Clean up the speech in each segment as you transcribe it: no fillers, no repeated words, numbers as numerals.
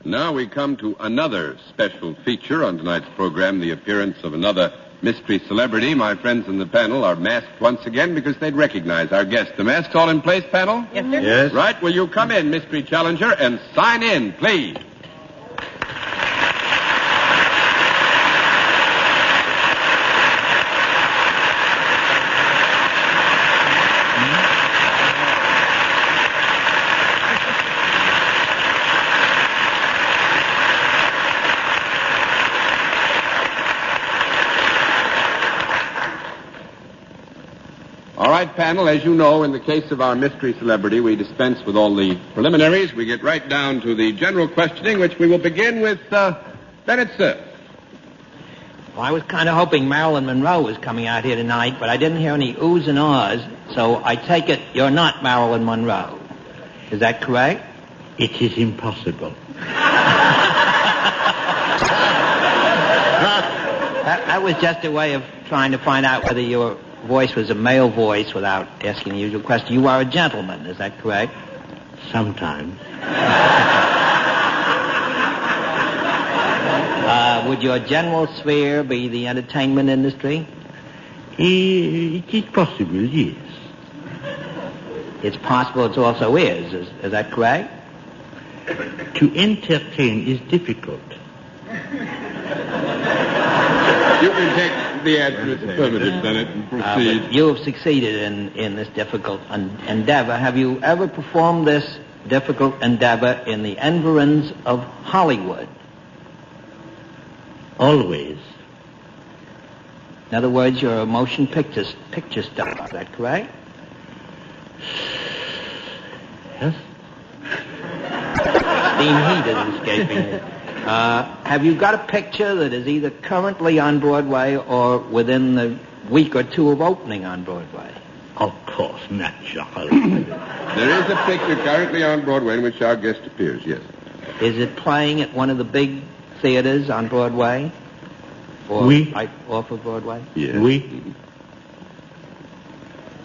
Now we come to another special feature on tonight's program, the appearance of another mystery celebrity. My friends in the panel are masked once again because they'd recognize our guest. The mask's all in place, panel? Yes, sir. Yes. Right, will you come in, mystery challenger, and sign in, please? All right, panel, as you know, in the case of our mystery celebrity, we dispense with all the preliminaries. We get right down to the general questioning, which we will begin with Bennett Cerf. Well, I was kind of hoping Marilyn Monroe was coming out here tonight, but I didn't hear any oohs and ahs, so I take it you're not Marilyn Monroe. Is that correct? It is impossible. That was just a way of trying to find out whether your voice was a male voice without asking the usual question. You are a gentleman, is that correct? Sometimes. Would your general sphere be the entertainment industry? It is possible, yes. It's possible it also is that correct? To entertain is difficult. You can take the answer as affirmative, Bennett, and proceed. But you have succeeded in this difficult endeavor. Have you ever performed this difficult endeavor in the environs of Hollywood? Always. In other words, you're a motion picture star. Is that correct? Yes. Steam heat is escaping you. Have you got a picture that is either currently on Broadway or within the week or two of opening on Broadway? Of course, naturally. There is a picture currently on Broadway in which our guest appears, yes. Is it playing at one of the big theaters on Broadway? Or Oui. right off of Broadway? Yes. Oui.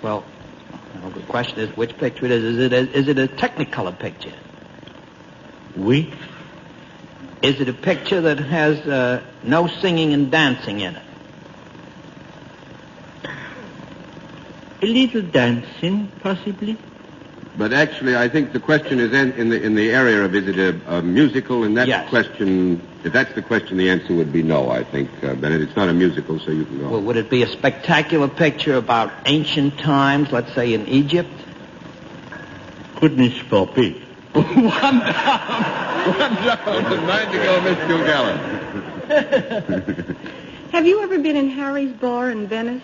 Well, the question is which picture it is. Is it a Technicolor picture? Oui. Is it a picture that has no singing and dancing in it? A little dancing, possibly. But actually, I think the question is in the area of is it a musical, and that's Yes. the question. If that's the question, the answer would be no, I think, Bennett. It's not a musical, so you can go. Well, would it be a spectacular picture about ancient times, let's say in Egypt? Goodness forbid. One down, and 9 to go, Miss Kilgallen. Have you ever been in Harry's bar in Venice?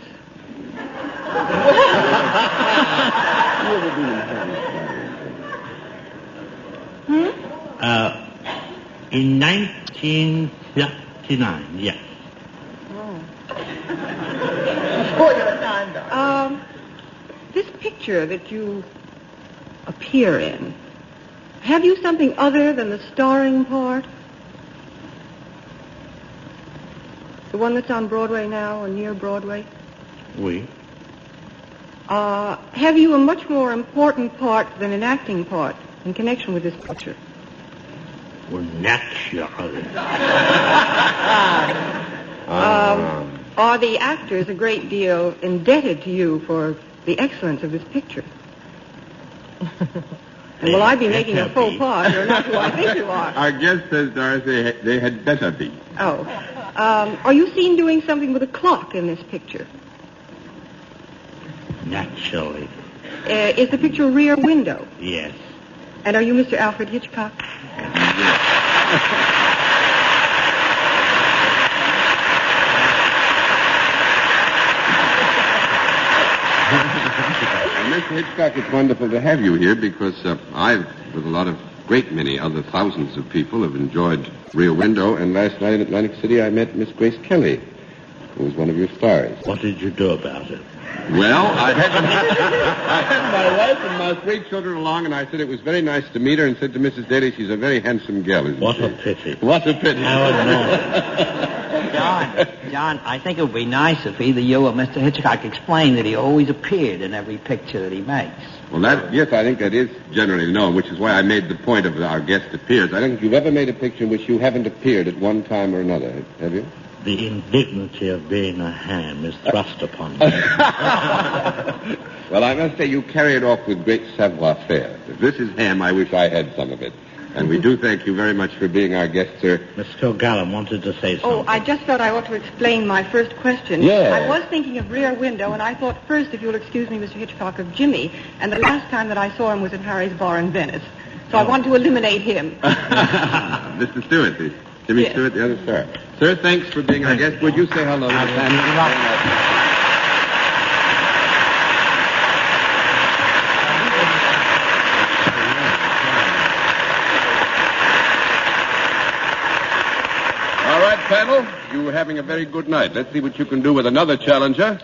In 1939, yes. This picture that you appear in, have you something other than the starring part? The one that's on Broadway now or near Broadway? Oui. Have you a much more important part than an acting part in connection with this picture? Well, naturally. Are the actors a great deal indebted to you for the excellence of this picture? And will I be making a faux pas? You're not who I think you are. Our guest says, Dorothy, they had better be. Oh. Are you seen doing something with a clock in this picture? Naturally. Is the picture Rear Window? Yes. And are you Mr. Alfred Hitchcock? Mr. Hitchcock, it's wonderful to have you here because I've, with a lot of great many other thousands of people, have enjoyed Rear Window, and last night in Atlantic City I met Miss Grace Kelly, who was one of your stars. What did you do about it? Well, I had my wife and my 3 children along, and I said it was very nice to meet her, and said to Mrs. Daly, she's a very handsome girl, isn't she? What a pity. What a pity. How annoying. John, I think it would be nice if either you or Mr. Hitchcock explained that he always appeared in every picture that he makes. Well, yes, I think that is generally known, which is why I made the point of our guest appears. I don't think you've ever made a picture in which you haven't appeared at one time or another, have you? The indignity of being a ham is thrust upon me. Well, I must say you carry it off with great savoir-faire. If this is ham, I wish I had some of it. And we do thank you very much for being our guest, sir. Miss Kilgallen wanted to say something. Oh, I just felt I ought to explain my first question. Yes. I was thinking of Rear Window, and I thought first, if you'll excuse me, Mr. Hitchcock, of Jimmy. And the last time that I saw him was at Harry's Bar in Venice. So I wanted to eliminate him. Mr. Stewart, Jimmy Yes. Stewart, the other sir. Sir, thanks for being our guest. Would you say hello to the family? All right, panel, you were having a very good night. Let's see what you can do with another challenger.